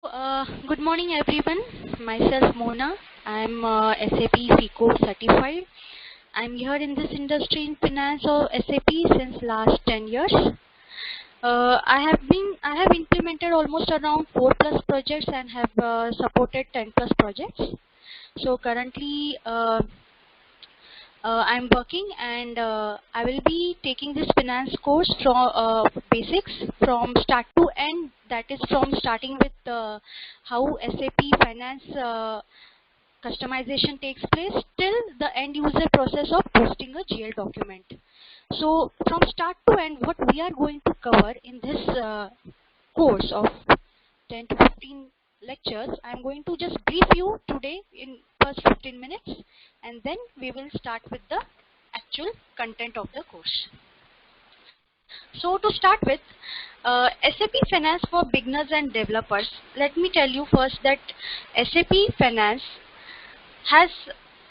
Good morning everyone. Myself Mona. I'm SAP FICO certified. I'm here in this industry in finance or SAP since last 10 years. I have implemented almost around 4 plus projects and have supported 10 plus projects. So currently I'm working and I will be taking this finance course from basics from start to end. That is from starting with how SAP finance customization takes place till the end user process of posting a GL document. So from start to end, what we are going to cover in this course of 10 to 15 lectures, I'm going to just brief you today in first 15 minutes, and then we will start with the actual content of the course. So to start with, SAP Finance for beginners and developers, let me tell you first that SAP Finance has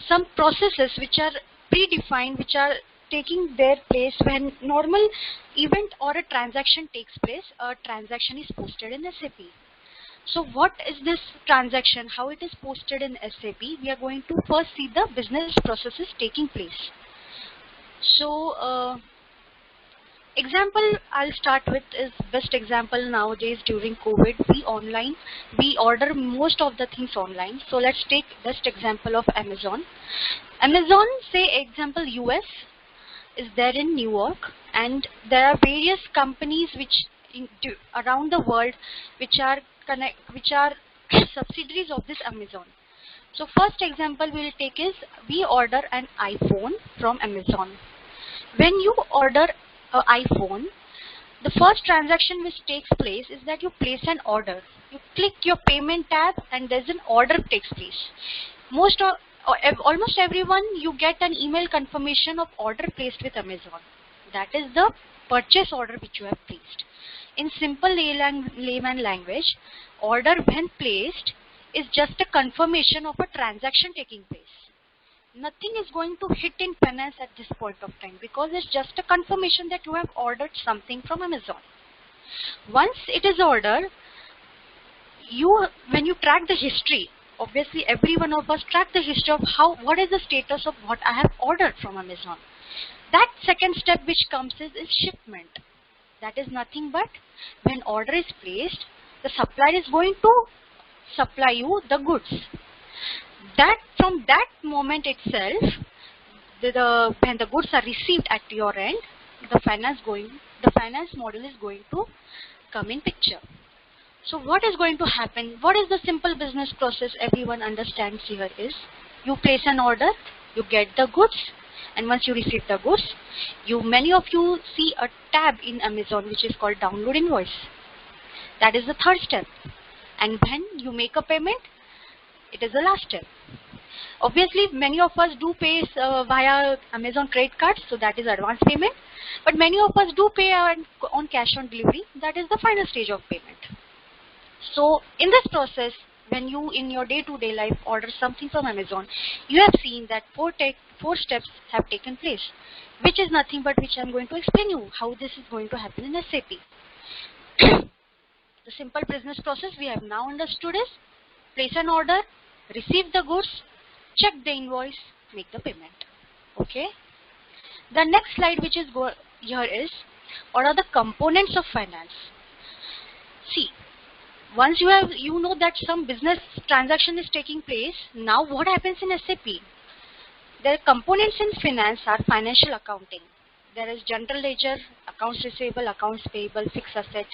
some processes which are predefined, which are taking their place when normal event or a transaction takes place. A transaction is posted in SAP. So what is this transaction, how it is posted in SAP? We are going to first see the business processes taking place. So example I'll start with is best example nowadays during COVID. We order most of the things online. So let's take best example of Amazon. Amazon, say example US is there in New York, and there are various companies which around the world which are subsidiaries of this Amazon. So first example we'll take is we order an iPhone from Amazon. When you order an iPhone, the first transaction which takes place is that you place an order. You click your payment tab and there's an order takes place. Almost everyone, you get an email confirmation of order placed with Amazon. That is the purchase order which you have placed. In simple layman language, order when placed is just a confirmation of a transaction taking place. Nothing is going to hit in finance at this point of time because it's just a confirmation that you have ordered something from Amazon. Once it is ordered, when you track the history, obviously every one of us track the history of what is the status of what I have ordered from Amazon. That second step which comes is shipment. That is nothing but when order is placed, the supplier is going to supply you the goods. From that moment itself, when the goods are received at your end, the finance module is going to come in picture. So what is going to happen? What is the simple business process everyone understands here is you place an order, you get the goods, and once you receive the goods, many of you see a tab in Amazon which is called download invoice. That is the third step. And when you make a payment, it is the last step. Obviously, many of us do pay via Amazon credit cards, so that is advance payment. But many of us do pay on cash on delivery. That is the final stage of payment. So in this process, when you in your day-to-day life order something from Amazon, you have seen that four steps have taken place, which is nothing but which I'm going to explain you how this is going to happen in SAP. The simple business process we have now understood is place an order, receive the goods, check the invoice, make the payment. Okay. The next slide which is here is what are the components of finance. See, once you know that some business transaction is taking place, now what happens in SAP? The components in finance are financial accounting. There is general ledger, accounts receivable, accounts payable, fixed asset.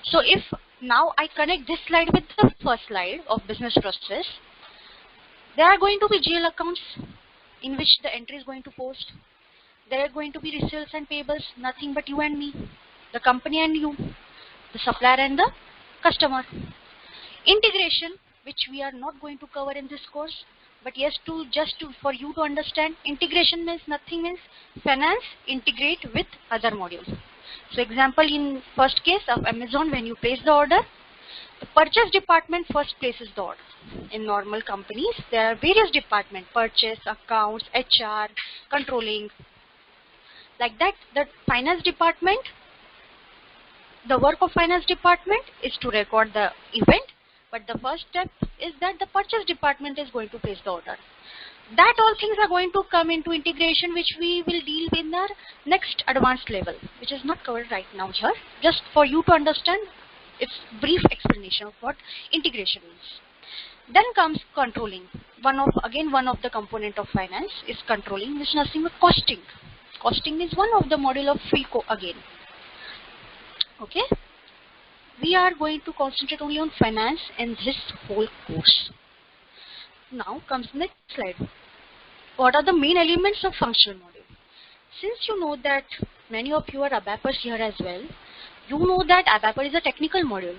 So if now I connect this slide with the first slide of business process, there are going to be GL accounts in which the entry is going to post. There are going to be receivables and payables, nothing but you and me, the company and you, the supplier and the customer. Integration, which we are not going to cover in this course, but yes, for you to understand, integration means nothing means finance integrate with other modules. So example in first case of Amazon, when you place the order, the purchase department first places the order. In normal companies, there are various departments, purchase, accounts, HR, controlling. Like that, the finance department, the work of finance department is to record the event, but the first step is that the purchase department is going to place the order. That all things are going to come into integration, which we will deal with in our next advanced level, which is not covered right now here. Just for you to understand, it's brief explanation of what integration means. Then comes controlling. One of the component of finance is controlling, which is nothing but costing. Costing is one of the module of FICO again. Okay. We are going to concentrate only on finance in this whole course. Now comes the next slide. What are the main elements of functional module? Since you know that many of you are ABAPers here as well, you know that ABAPer is a technical module.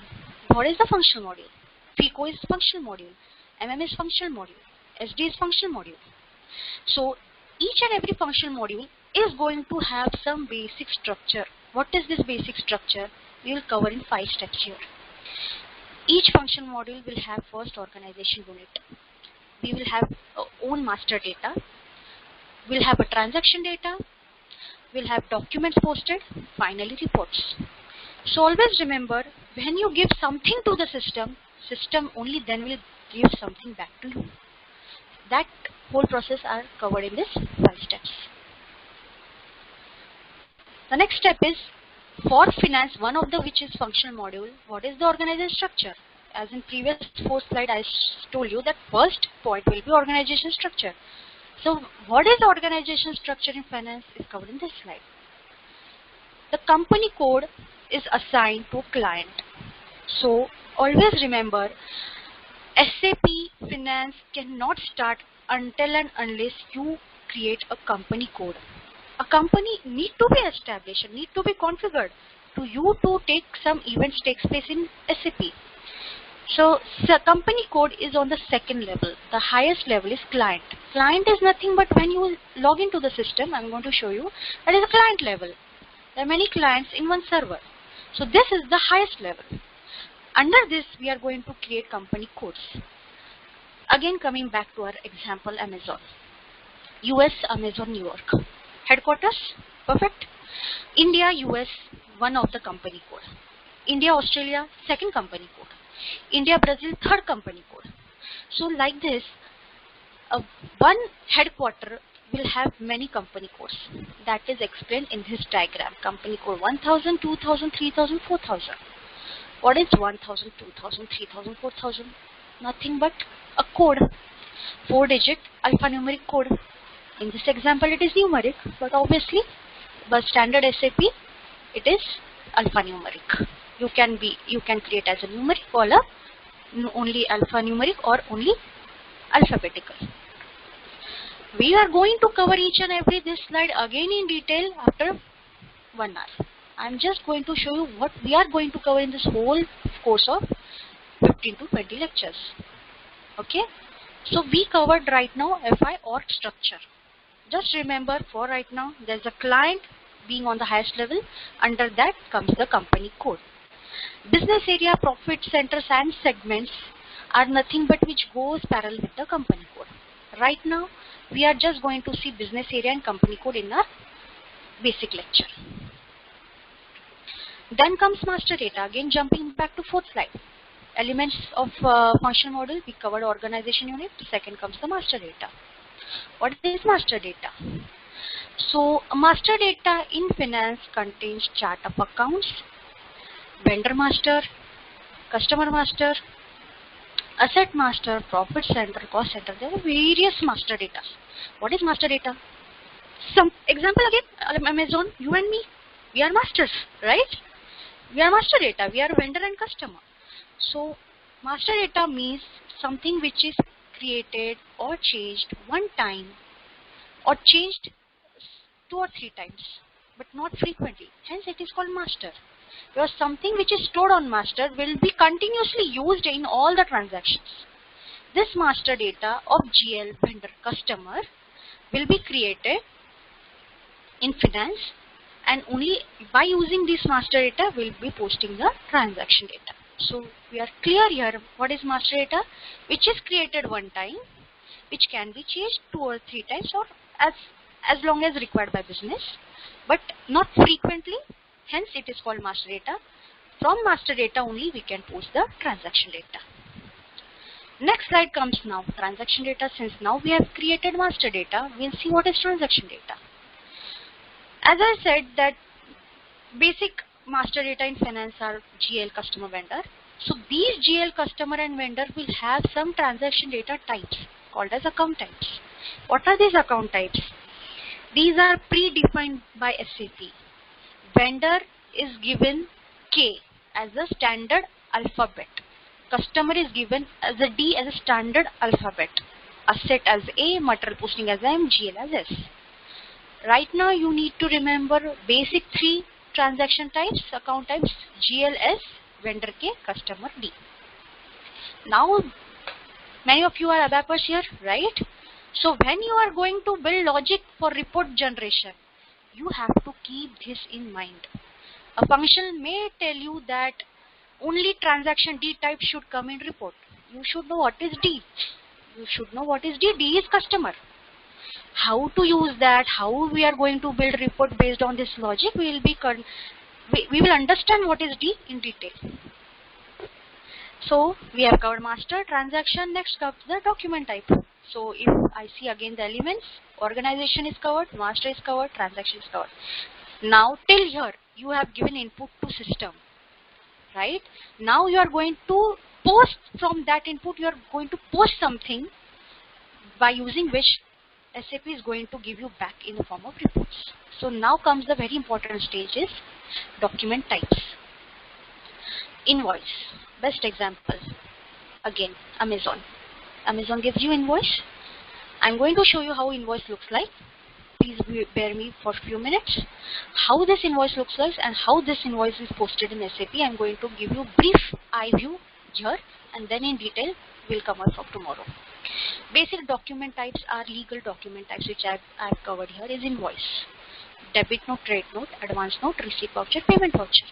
What is the functional module? FICO is functional module, MM is functional module, SD is functional module. So each and every functional module is going to have some basic structure. What is this basic structure? We will cover in 5 steps here. Each functional module will have first organization unit. We will have our own master data. We'll have a transaction data. We'll have documents posted. Finally, reports. So always remember, when you give something to the system only then will give something back to you. That whole process are covered in this 5 steps. The next step is for finance, one of the which is functional module. What is the organization structure? As in previous 4 slide, I told you that first point will be organization structure. So what is the organization structure in finance is covered in this slide. The company code is assigned to client. So always remember, SAP Finance cannot start until and unless you create a company code. A company need to be established, need to be configured to you to take some events takes place in SAP. So company code is on the second level. The highest level is client. Client is nothing but when you log into the system, I'm going to show you, that is a client level. There are many clients in one server. So this is the highest level. Under this, we are going to create company codes. Again, coming back to our example, Amazon. US, Amazon, New York. Headquarters, perfect. India, US, one of the company code. India, Australia, second company code. India, Brazil, third company code. So like this, one headquarter will have many company codes. That is explained in this diagram. Company code 1000, 2000, 3000, 4000. What is 1000, 2000, 3000, 4000? Nothing but a code, 4-digit alphanumeric code. In this example, it is numeric, but obviously, by standard SAP, it is alphanumeric. You can create as a numeric or only alphanumeric or only alphabetical. We are going to cover each and every this slide again in detail after 1 hour. I'm just going to show you what we are going to cover in this whole course of 15 to 20 lectures. Okay, so we covered right now FI org structure. Just remember, for right now, there's a client being on the highest level. Under that comes the company code. Business area, profit centers and segments are nothing but which goes parallel with the company code. Right now, we are just going to see business area and company code in our basic lecture. Then comes master data. Again, jumping back to 4th slide. Elements of functional model, we covered organization unit. Second comes the master data. What is master data? So, master data in finance contains chart of accounts, vendor master, customer master, asset master, profit center, cost center. There are various master data. What is master data? Some example again, Amazon, you and me, we are masters, right? We are master data, we are vendor and customer. So master data means something which is created or changed one time or changed 2 or 3 times, but not frequently. Hence it is called master. Because something which is stored on master will be continuously used in all the transactions. This master data of GL, vendor, customer will be created in finance, and only by using this master data we'll be posting the transaction data. So we are clear here what is master data, which is created one time, which can be changed 2 or 3 times or as long as required by business, but not frequently. Hence it is called master data. From master data only we can post the transaction data. Next slide comes now, transaction data. Since now we have created master data, we'll see what is transaction data. As I said that basic master data in finance are GL, customer, vendor. So these GL, customer and vendor will have some transaction data types called as account types. What are these account types? These are predefined by SAP. Vendor is given K as a standard alphabet. Customer is given as a D as a standard alphabet. Asset as A, material posting as M, GL as S. Right now you need to remember basic three transaction types, account types, GLS, vendor K, customer D. Now many of you are abacus here, right? So when you are going to build logic for report generation, you have to keep this in mind. A function may tell you that only transaction D type should come in report. You should know what is D. You should know what is D. D is customer. How to use that, how we are going to build report based on this logic, we will understand what is D in detail. So we have covered master, transaction, next comes the document type. So if I see again the elements, organization is covered, master is covered, transaction is covered. Now till here you have given input to system, right? Now you are going to post from that input, you are going to post something by using which SAP is going to give you back in the form of reports. So now comes the very important stage is document types. Invoice, best example. Again, Amazon. Amazon gives you invoice. I'm going to show you how invoice looks like. Please bear me for a few minutes. How this invoice looks like and how this invoice is posted in SAP, I'm going to give you brief eye view here, and then in detail we'll come up for tomorrow. Basic document types are legal document types, which I've covered here is invoice, debit note, credit note, advance note, receipt voucher, payment voucher.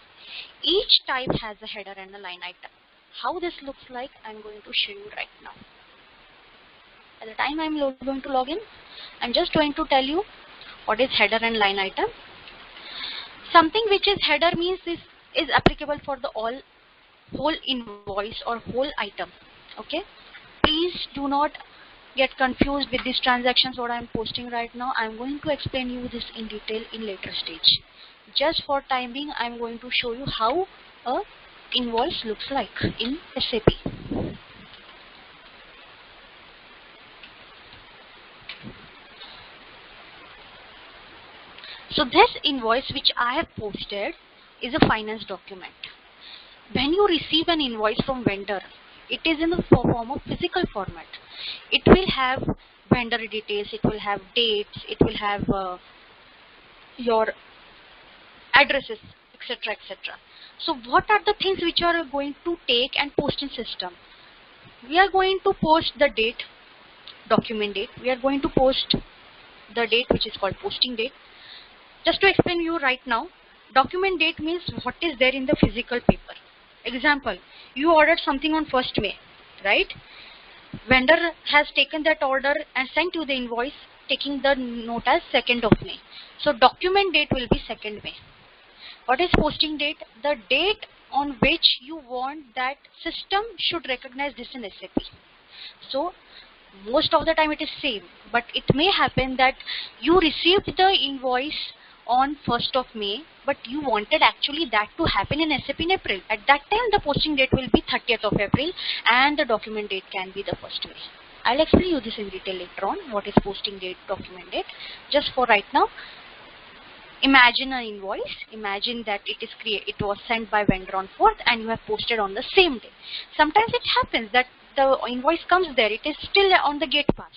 Each type has a header and a line item. How this looks like, I'm going to show you right now. At the time I'm going to log in, I'm just going to tell you what is header and line item. Something which is header means this is applicable for the whole invoice or whole item. Okay, please do not get confused with these transactions what I'm posting right now. I'm going to explain you this in detail in later stage. Just for time being, I'm going to show you how a invoice looks like in SAP. So this invoice which I have posted is a finance document. When you receive an invoice from vendor, it is in the form of physical format. It will have vendor details, it will have dates, it will have your addresses, etc., etc. So what are the things which you are going to take and post in system? We are going to post the date, document date. We are going to post the date which is called posting date. Just to explain you right now, document date means what is there in the physical paper. Example, you ordered something on 1st May, right? Vendor has taken that order and sent you the invoice taking the note as 2nd of May. So document date will be 2nd May. What is posting date? The date on which you want that system should recognize this in SAP. So most of the time it is same, but it may happen that you received the invoice on 1st of May, but you wanted actually that to happen in SAP in April. At that time the posting date will be 30th of April and the document date can be the 1st May. I'll explain you this in detail later on, what is posting date, document date. Just for right now, imagine an invoice. Imagine that it was sent by vendor on 4th and you have posted on the same day. Sometimes it happens that the invoice comes there, it is still on the gate pass.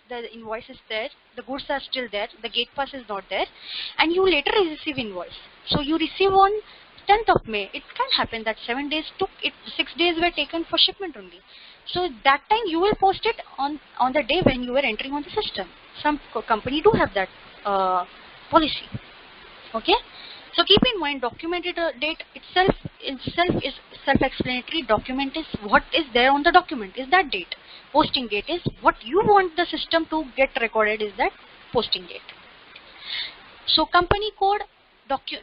The invoice is there, the goods are still there, the gate pass is not there, and you later receive invoice. So you receive on 10th of May. It can happen that 7 days took it, 6 days were taken for shipment only. So that time you will post it on the day when you were entering on the system. Some company do have that policy. Okay, so keep in mind documented date itself is self-explanatory. Document is what is there on the document, is that date. Posting date is what you want the system to get recorded, is that posting date. So company code,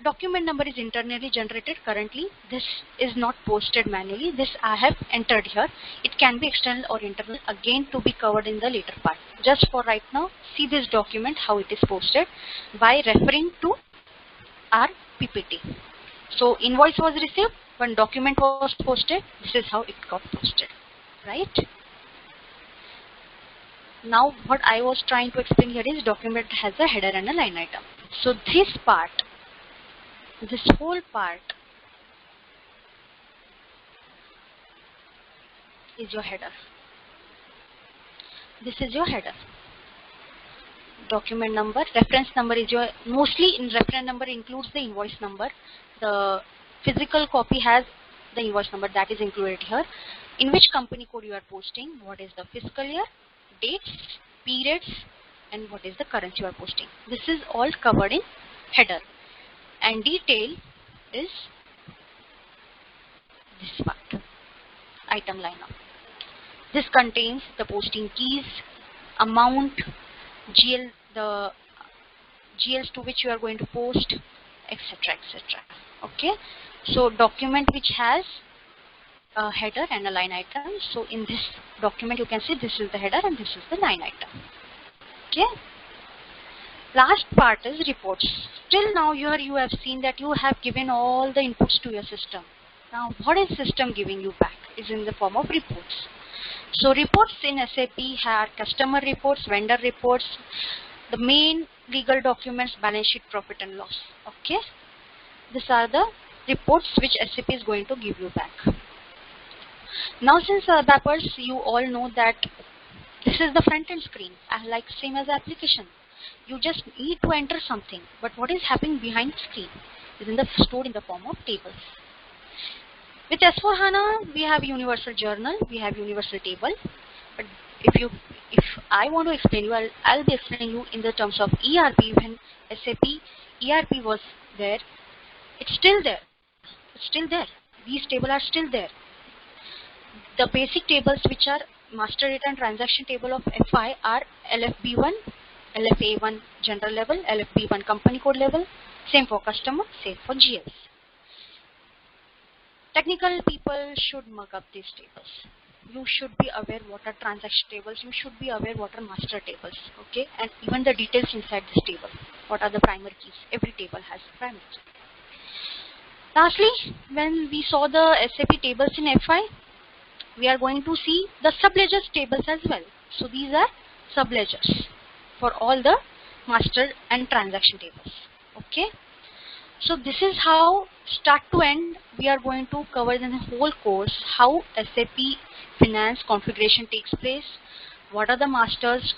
document number is internally generated currently. This is not posted manually. This I have entered here. It can be external or internal, again to be covered in the later part. Just for right now, see this document how it is posted by referring to our PPT. So invoice was received, when document was posted, this is how it got posted, right? Now what I was trying to explain here is document has a header and a line item. So this part, this whole part is your header. This is your header. Document number, reference number is your, mostly in reference number includes the invoice number. The physical copy has the invoice number, that is included here. In which company code you are posting, what is the fiscal year, dates, periods, and what is the currency you are posting. This is all covered in header. And detail is this part, item lineup. This contains the posting keys, amount, GL, the GLs to which you are going to post, etc., etc. Okay, so document which has a header and a line item. So in this document you can see this is the header and this is the line item. Okay, last part is reports. Till now here you have seen that you have given all the inputs to your system. Now what is system giving you back is in the form of reports. So reports in SAP have customer reports, vendor reports, the main legal documents, balance sheet, profit and loss. Okay, these are the reports which SAP is going to give you back. Now since ABAPers, you all know that this is the front end screen, like same as the application. You just need to enter something, but what is happening behind the screen is stored in the form of tables. With S4HANA, we have universal journal, we have universal table. But if I want to explain you, I'll be explaining you in the terms of ERP. When SAP ERP was there, it's still there. It's still there. These tables are still there. The basic tables which are master data and transaction table of FI are LFB1, LFA1 general level, LFB1 company code level, same for customer, same for GLs. Technical people should mug up these tables. You should be aware what are transaction tables, you should be aware what are master tables, okay, and even the details inside this table. What are the primary keys? Every table has primary key. Lastly, when we saw the SAP tables in FI, we are going to see the subledgers tables as well. So these are subledgers for all the master and transaction tables. Okay. So this is how start to end we are going to cover in the whole course how SAP finance configuration takes place, what are the masters,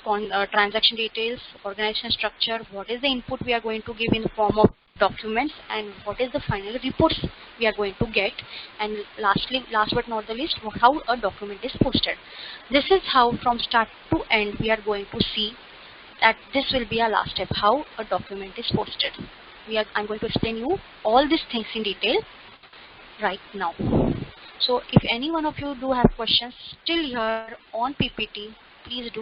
transaction details, organization structure, what is the input we are going to give in the form of documents, and what is the final reports we are going to get, and lastly, last but not the least, how a document is posted. This is how from start to end we are going to see that this will be our last step, how a document is posted. I'm going to explain you all these things in detail right now. So if any one of you do have questions still here on PPT, please do